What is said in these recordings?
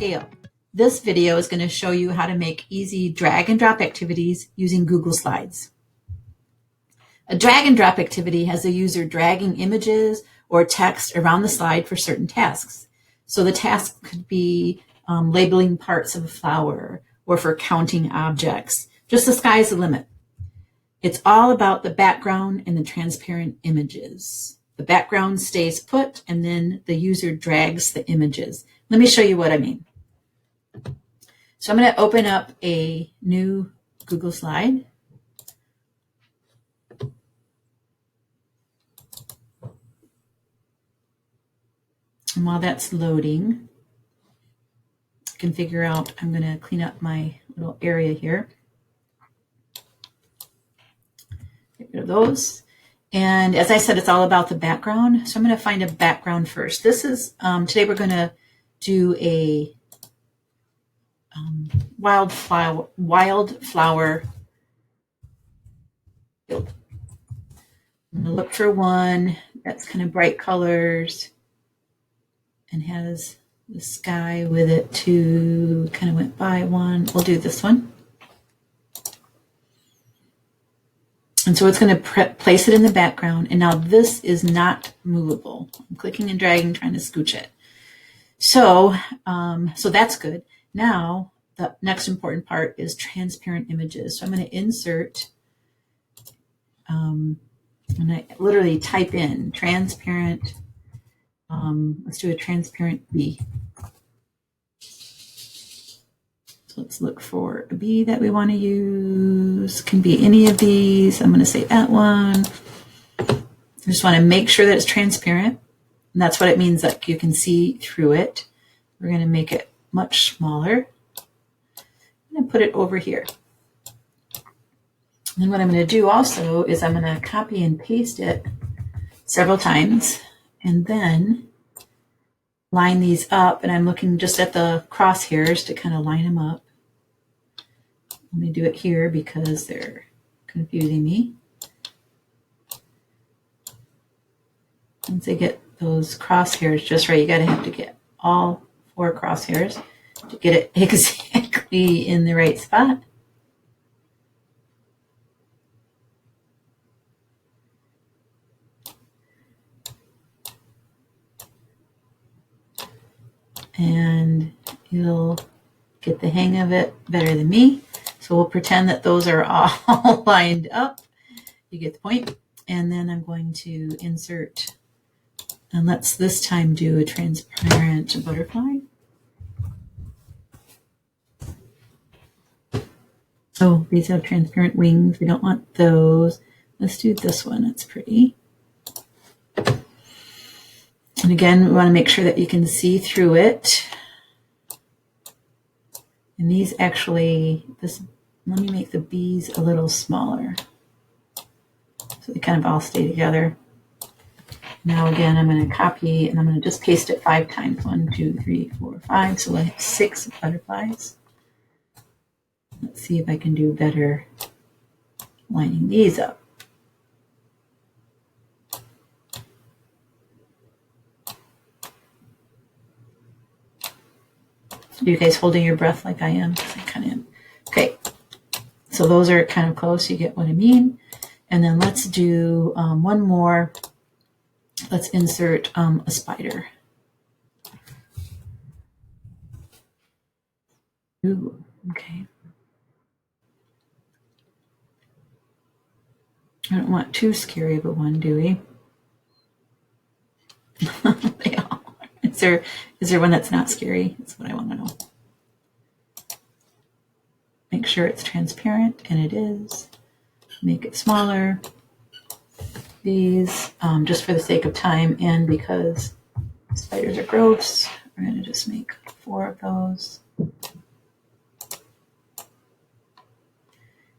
scale. This video is going to show you how to make easy drag and drop activities using Google Slides. A drag and drop activity has the user dragging images or text around the slide for certain tasks. So the task could be labeling parts of a flower or for counting objects. Just the sky's the limit. It's all about the background and the transparent images. The background stays put and then the user drags the images. Let me show you what I mean. So I'm going to open up a new Google slide. And while that's loading, I can figure out, I'm going to clean up my little area here. Get rid of those. And as I said, it's all about the background. So I'm going to find a background first. This is, today we're going to do a wildflower field. I'm going to look for one that's kind of bright colors and has the sky with it too. Kind of went by one. We'll do this one. And so it's going to place it in the background. And now this is not movable. I'm clicking and dragging, trying to scooch it. So that's good. Now, the next important part is transparent images. So I'm going to insert, and I literally type in transparent, let's do a transparent bee. So let's look for a bee that we want to use. Can be any of these. I'm going to say that one. I just want to make sure that it's transparent. And that's what it means, that you can see through it. We're going to make it much smaller. I'm going to put it over here. And what I'm going to do also is I'm going to copy and paste it several times and then line these up. And I'm looking just at the crosshairs to kind of line them up. Let me do it here because they're confusing me. Once I get those crosshairs just right, you got to have to get all 4 crosshairs to get it exactly in the right spot. And you'll get the hang of it better than me. So we'll pretend that those are all lined up. You get the point. And then I'm going to insert, and let's this time do a transparent butterfly. Oh, these have transparent wings. We don't want those. Let's do this one. That's pretty. And again, we want to make sure that you can see through it. And these actually, let me make the bees a little smaller so they kind of all stay together. Now again, I'm going to copy and I'm going to just paste it 5 times. 1, 2, 3, 4, 5. So we'll have 6 butterflies. Let's see if I can do better lining these up. Are you guys holding your breath like I am? I kind of am. Okay, so those are kind of close. You get what I mean. And then let's do one more. Let's insert a spider. Ooh, okay. I don't want too scary of a one, do we? They all are. Is there one that's not scary? That's what I want to know. Make sure it's transparent, and it is. Make it smaller. These, just for the sake of time and because spiders are gross, we're going to just make 4 of those.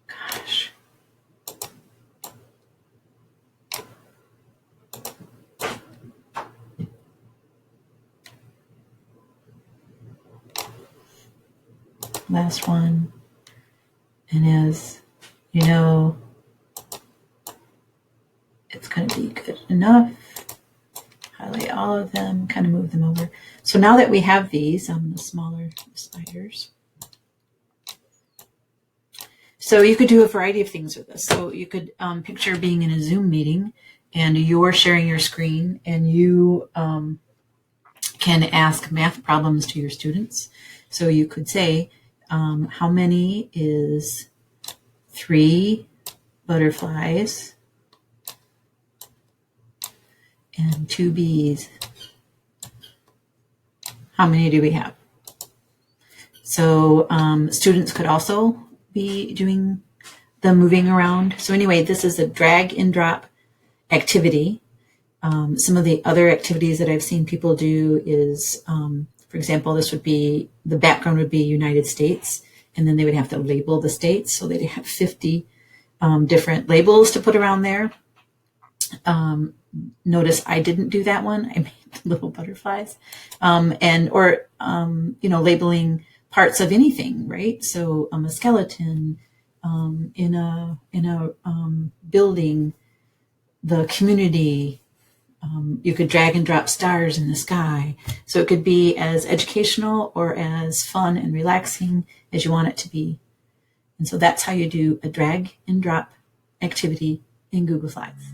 Gosh. Last one. And as you know, it's going to be good enough. highlight all of them, kind of move them over. So now that we have these, the smaller sliders. So you could do a variety of things with this. So you could picture being in a Zoom meeting and you're sharing your screen and you can ask math problems to your students. So you could say, how many is 3 butterflies and 2 bees? How many do we have? So students could also be doing the moving around. So anyway, this is a drag and drop activity. Some of the other activities that I've seen people do is, for example, this would be, the background would be United States, and then they would have to label the states. So they'd have 50 different labels to put around there. Notice I didn't do that one. I made little butterflies, labeling parts of anything, right? So a skeleton in a building, the community. You could drag and drop stars in the sky. So it could be as educational or as fun and relaxing as you want it to be. And so that's how you do a drag and drop activity in Google Slides.